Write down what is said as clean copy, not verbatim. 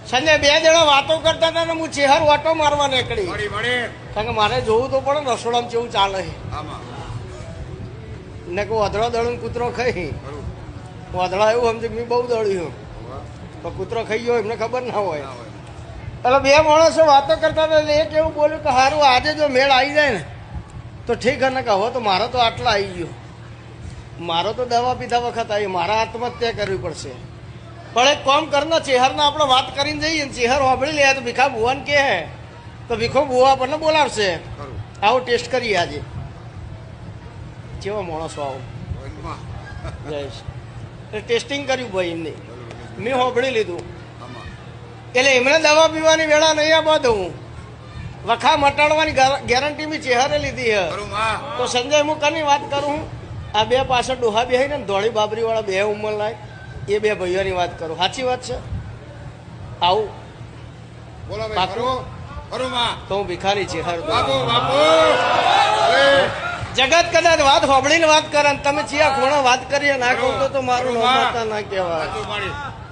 સંજય બે જણા વાતો કરતા હતા ને હું ચેહર ઓટો મારવા નીકળી કારણ કે મારે જોવું તો પડે રસોડામાં કેવું ચાલે ને કે વધડો દળું કૂતરો ખાઈ વધડા એવું સમજે મેં બહુ દળ્યું તો કૂતરો ખાઈ ગયો એમને ખબર ના હોય એટલે બે માણસો વાતો કરતા હતા એટલે એક એવું બોલ્યું કે સારું આજે જો મેળ આવી જાય ને તો ઠીક અને કે હવે તો મારો તો આટલા આવી ગયો મારો તો દવા પીધા વખત આવી મારા આત્મહત્યા કરવી પડશે પણ એક કોમ કરના ચેહરના આપણે વાત કરીને જઈએ ને ચેહર સાંભળી લે તો ભીખા ભુવન કે તો ભીખો ભુવા આપણને બોલાવશે આવો ટેસ્ટ કરીએ આજે કેવો માણસો આવો જયેશ ટેસ્ટિંગ કર્યું ભાઈ એમની મેં સાંભળી લીધું એટલે એમને દવા પીવાની વેળા નહીં આ બધું વખા મટાડવાની ગેરંટી મેં ચેહરે લીધી હે તો સંજય હું કની વાત કરું આ બે પાછળ ડોહા બે ને ધોળી બાબરી વાળા બે ઉંમર લાય એ બે ભાઈઓની વાત કરું સાચી વાત છે આવું તો હું ભિખારી ચેહર જગત કદાચ વાત સાંભળીને વાત કરે તમે ચિયા ખૂણા વાત કરીએ ના કહું તો મારું નામ ના કહેવાય